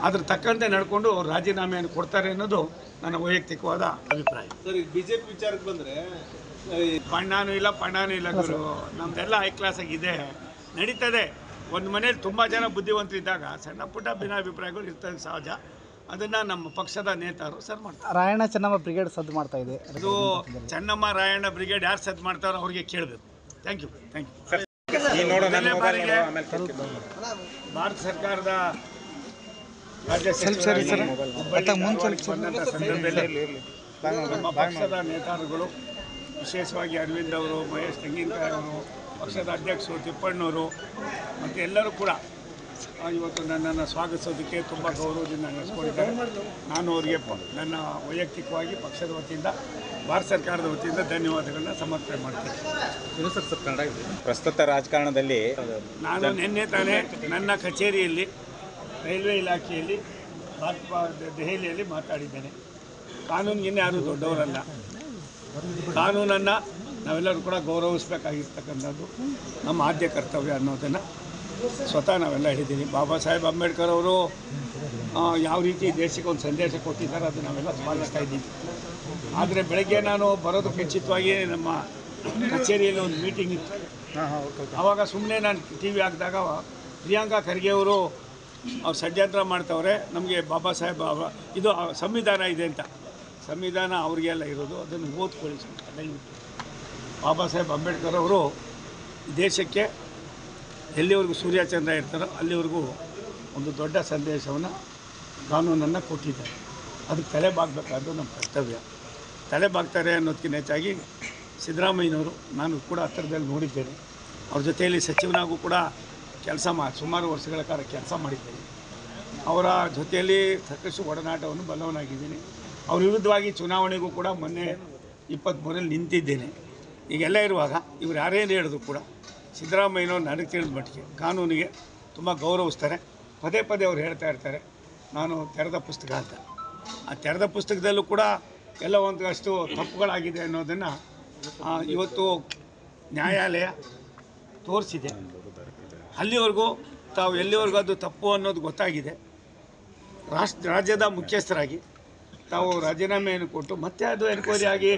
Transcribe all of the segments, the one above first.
ಅದ್ರ ತಕ್ಕಂತೆ ನಡ್ಕೊಂಡು ಅವ್ರು ರಾಜೀನಾಮೆಯನ್ನು ಕೊಡ್ತಾರೆ ಅನ್ನೋದು ನನ್ನ ವೈಯಕ್ತಿಕವಾದ ಅಭಿಪ್ರಾಯ. ಸರ್, ಈಗ ಬಿಜೆಪಿ ವಿಚಾರಕ್ಕೆ ಬಂದರೆ ಪಣ್ಣಾನು ಇಲ್ಲ ಗುರು, ನಮ್ದೆಲ್ಲ ಹೈ ಕ್ಲಾಸಾಗಿದೆ, ನಡೀತದೆ. ಒಂದು ಮನೇಲಿ ತುಂಬ ಜನ ಬುದ್ಧಿವಂತರಿದ್ದಾಗ ಸಣ್ಣ ಪುಟ್ಟ ಭಿನ್ನಾಭಿಪ್ರಾಯಗಳು ಇರ್ತದೆ, ಸಹಜ. ಅದನ್ನು ನಮ್ಮ ಪಕ್ಷದ ನೇತಾರು ಸರ್ ಮಾಡ್ತಾರೆ. ರಾಯಣ್ಣ ಚೆನ್ನಮ್ಮ ಬ್ರಿಗೇಡ್ ಸದ್ದು ಮಾಡ್ತಾ ಇದೆ. ಅದು ಚೆನ್ನಮ್ಮ ರಾಯಣ್ಣ ಬ್ರಿಗೇಡ್ ಯಾರು ಸದ್ದು ಮಾಡ್ತಾರೋ ಅವ್ರಿಗೆ ಕೇಳಬೇಕು. Thank you. ಭಾರತ ಸರ್ಕಾರದ ರಾಜ್ಯ ಸಂದರ್ಭದಲ್ಲಿ ನಮ್ಮ ಪಕ್ಷದ ನೇತಾರಗಳು, ವಿಶೇಷವಾಗಿ ಅರವಿಂದ್ ಅವರು, ಮಹೇಶ್ ತೆಂಗಿನಕಾಯಿ ಅವರು, ಪಕ್ಷದ ಅಧ್ಯಕ್ಷರು ತಿಪ್ಪಣ್ಣವರು ಮತ್ತು ಎಲ್ಲರೂ ಕೂಡ ಇವತ್ತು ನನ್ನನ್ನು ಸ್ವಾಗತಿಸೋದಕ್ಕೆ ತುಂಬ ಗೌರವದಿಂದ ನಡೆಸ್ಕೊಂಡಿದ್ದಾರೆ. ನಾನು ಅವರಿಗೆ ನನ್ನ ವೈಯಕ್ತಿಕವಾಗಿ ಪಕ್ಷದ ವತಿಯಿಂದ, ಭಾರತ ಸರ್ಕಾರದ ವತಿಯಿಂದ ಧನ್ಯವಾದಗಳನ್ನ ಸಮರ್ಪಣೆ ಮಾಡ್ತೀನಿ. ಪ್ರಸ್ತುತ ರಾಜಕಾರಣದಲ್ಲಿ ನಾನು ನಿನ್ನೆ ತಾನೇ ನನ್ನ ಕಚೇರಿಯಲ್ಲಿ ರೈಲ್ವೆ ಇಲಾಖೆಯಲ್ಲಿ ದೆಹಲಿಯಲ್ಲಿ ಮಾತಾಡಿದ್ದೇನೆ. ಕಾನೂನಿಗಿನ್ನ ಯಾರೂ ದೊಡ್ಡವರಲ್ಲ. ಕಾನೂನನ್ನು ನಾವೆಲ್ಲರೂ ಕೂಡ ಗೌರವಿಸಬೇಕಾಗಿರ್ತಕ್ಕಂಥದ್ದು ನಮ್ಮ ಆದ್ಯ ಕರ್ತವ್ಯ ಅನ್ನೋದನ್ನು ಸ್ವತಃ ನಾವೆಲ್ಲ ಹೇಳಿದ್ದೀನಿ. ಬಾಬಾ ಸಾಹೇಬ್ ಅಂಬೇಡ್ಕರ್ ಅವರು ಯಾವ ರೀತಿ ದೇಶಕ್ಕೆ ಒಂದು ಸಂದೇಶ ಕೊಟ್ಟಿದ್ದಾರೆ ಅದು ನಾವೆಲ್ಲ ಪಾಲಿಸ್ತಾ ಇದ್ದೀವಿ. ಆದರೆ ಬೆಳಗ್ಗೆ ನಾನು ಬರೋದಕ್ಕೆ ಮುಂಚಿತವಾಗಿ ನಮ್ಮ ಕಚೇರಿಯಲ್ಲಿ ಒಂದು ಮೀಟಿಂಗ್ ಇತ್ತು. ಆವಾಗ ಸುಮ್ಮನೆ ನಾನು ಟಿ ವಿ ಹಾಕಿದಾಗ ಪ್ರಿಯಾಂಕಾ ಖರ್ಗೆ ಅವರು ಷಡ್ಯಂತ್ರ ಮಾಡ್ತವ್ರೆ, ನಮಗೆ ಬಾಬಾ ಸಾಹೇಬ್ ಇದು ಸಂವಿಧಾನ ಇದೆ ಅಂತ. ಸಂವಿಧಾನ ಅವ್ರಿಗೆಲ್ಲ ಇರೋದು, ಅದನ್ನು ಓದ್ಕೊಳ್ಳಿ ದಯವಿಟ್ಟು. ಬಾಬಾ ಸಾಹೇಬ್ ಅಂಬೇಡ್ಕರ್ ಅವರು ದೇಶಕ್ಕೆ ಎಲ್ಲಿವರೆಗೂ ಸೂರ್ಯಚಂದ್ರ ಇರ್ತಾರೋ ಅಲ್ಲಿವರೆಗೂ ಒಂದು ದೊಡ್ಡ ಸಂದೇಶವನ್ನು, ಕಾನೂನನ್ನು ಕೊಟ್ಟಿದ್ದಾರೆ. ಅದಕ್ಕೆ ತಲೆ ಬಾಗಬೇಕಾದ್ದು ನಮ್ಮ ಕರ್ತವ್ಯ. ತಲೆ ಬಾಗ್ತಾರೆ ಅನ್ನೋದಕ್ಕಿಂತ ಹೆಚ್ಚಾಗಿ ಸಿದ್ದರಾಮಯ್ಯನವರು ನಾನು ಕೂಡ ಹತ್ತಿರದಲ್ಲಿ ನೋಡಿದ್ದೇನೆ. ಅವ್ರ ಜೊತೆಯಲ್ಲಿ ಸಚಿವನಾಗೂ ಕೂಡ ಸುಮಾರು ವರ್ಷಗಳ ಕಾಲ ಕೆಲಸ ಮಾಡಿದ್ದೇನೆ. ಅವರ ಜೊತೆಯಲ್ಲಿ ಸಾಕಷ್ಟು ಒಡನಾಟವನ್ನು ಬಲ್ಲವನಾಗಿದ್ದೀನಿ. ಅವ್ರ ವಿರುದ್ಧವಾಗಿ ಚುನಾವಣೆಗೂ ಕೂಡ ಮೊನ್ನೆ 23ರಲ್ಲಿ ನಿಂತಿದ್ದೇನೆ. ಈಗೆಲ್ಲ ಇರುವಾಗ ಇವ್ರು ಯಾರೇನು ಹೇಳಿದ್ರು ಕೂಡ ಸಿದ್ದರಾಮಯ್ಯನವ್ರು ನನಗೆ ತಿಳಿದ ಮಟ್ಟಿಗೆ ಕಾನೂನಿಗೆ ತುಂಬ ಗೌರವಿಸ್ತಾರೆ. ಪದೇ ಪದೇ ಅವ್ರು ಹೇಳ್ತಾ ಇರ್ತಾರೆ ನಾನು ತೆರೆದ ಪುಸ್ತಕ ಅಂತ. ಆ ತೆರೆದ ಪುಸ್ತಕದಲ್ಲೂ ಕೂಡ ಎಲ್ಲ ಒಂದಷ್ಟು ತಪ್ಪುಗಳಾಗಿದೆ ಅನ್ನೋದನ್ನು ಇವತ್ತು ನ್ಯಾಯಾಲಯ ತೋರಿಸಿದೆ. ಅಲ್ಲಿವರೆಗೂ ತಾವು ಎಲ್ಲಿವರೆಗೂ ಅದು ತಪ್ಪು ಅನ್ನೋದು ಗೊತ್ತಾಗಿದೆ. ರಾಜ್ಯದ ಮುಖ್ಯಸ್ಥರಾಗಿ ತಾವು ರಾಜೀನಾಮೆಯನ್ನು ಕೊಟ್ಟು ಮತ್ತೆ ಅದು ಎನ್ಕ್ವೈರಿ ಆಗಿ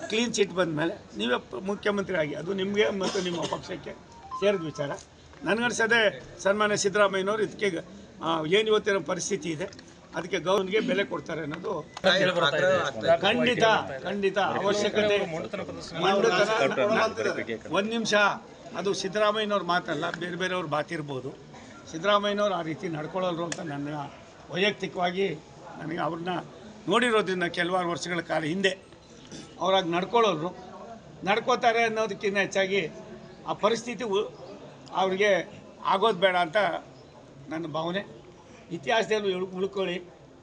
ಕ್ಲೀನ್ ಚಿಟ್ ಬಂದ ಮೇಲೆ ನೀವೇ ಮುಖ್ಯಮಂತ್ರಿ ಆಗಿ, ಅದು ನಿಮಗೆ ಮತ್ತು ನಿಮ್ಮ ಪಕ್ಷಕ್ಕೆ ಸೇರಿದ ವಿಚಾರ. ನನಗನ್ಸೋದೆ ಸನ್ಮಾನ್ಯ ಸಿದ್ದರಾಮಯ್ಯನವರು ಇದಕ್ಕೆ ಏನು ಇವತ್ತಿನ ಪರಿಸ್ಥಿತಿ ಇದೆ ಅದಕ್ಕೆ ಗೌರವನಿಗೆ ಬೆಲೆ ಕೊಡ್ತಾರೆ ಅನ್ನೋದು ಖಂಡಿತ ಅವಶ್ಯಕತೆ. ಒಂದು ನಿಮಿಷ, ಅದು ಸಿದ್ದರಾಮಯ್ಯನವ್ರ ಮಾತಲ್ಲ, ಬೇರೆ ಬೇರೆಯವ್ರು ಮಾತಿರ್ಬೋದು. ಸಿದ್ದರಾಮಯ್ಯನವ್ರು ಆ ರೀತಿ ನಡ್ಕೊಳ್ಳೋರು ಅಂತ ನನ್ನ ವೈಯಕ್ತಿಕವಾಗಿ ನನಗೆ ಅವ್ರನ್ನ ನೋಡಿರೋದ್ರಿಂದ ಕೆಲವಾರು ವರ್ಷಗಳ ಕಾಲ ಹಿಂದೆ ಅವರಾಗಿ ನಡ್ಕೋತಾರೆ ಅನ್ನೋದಕ್ಕಿಂತ ಹೆಚ್ಚಾಗಿ ಆ ಪರಿಸ್ಥಿತಿ ಅವ್ರಿಗೆ ಆಗೋದು ಬೇಡ ಅಂತ ನನ್ನ ಭಾವನೆ. ಇತಿಹಾಸದಲ್ಲಿ ಉಳ್ಕೊಳ್ಳಿ,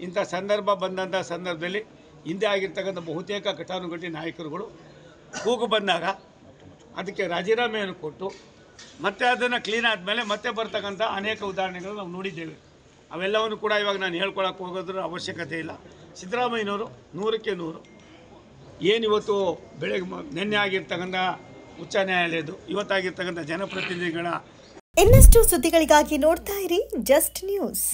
ಇಂಥ ಸಂದರ್ಭ ಬಂದಂಥ ಸಂದರ್ಭದಲ್ಲಿ ಹಿಂದೆ ಆಗಿರ್ತಕ್ಕಂಥ ಬಹುತೇಕ ಘಟಾನುಘಟಿ ನಾಯಕರುಗಳು ಕೂಗು ಬಂದಾಗ ಅದಕ್ಕೆ ರಾಜೀನಾಮೆಯನ್ನು ಕೊಟ್ಟು ಮತ್ತೆ ಅದನ್ನು ಕ್ಲೀನ್ ಆದಮೇಲೆ ಮತ್ತೆ ಬರ್ತಕ್ಕಂಥ ಅನೇಕ ಉದಾಹರಣೆಗಳು ನಾವು ನೋಡಿದ್ದೇವೆ. ಅವೆಲ್ಲವನ್ನು ಕೂಡ ಇವಾಗ ನಾನು ಹೇಳ್ಕೊಳಕ್ಕೆ ಹೋಗೋದ್ರ ಅವಶ್ಯಕತೆ ಇಲ್ಲ. ಸಿದ್ದರಾಮಯ್ಯನವರು 100ಕ್ಕೆ 100 ಏನಿವತ್ತು ಬೆಳಗ್ಗೆ ನಿನ್ನೆ ಆಗಿರ್ತಕ್ಕಂಥ ಉಚ್ಚ ನ್ಯಾಯಾಲಯದ್ದು, ಇವತ್ತಾಗಿರ್ತಕ್ಕಂಥ ಜನಪ್ರತಿನಿಧಿಗಳ ಇನ್ನಷ್ಟು ಸುದ್ದಿಗಳಿಗಾಗಿ ನೋಡ್ತಾ ಇರಿ ಜಸ್ಟ್ ನ್ಯೂಸ್.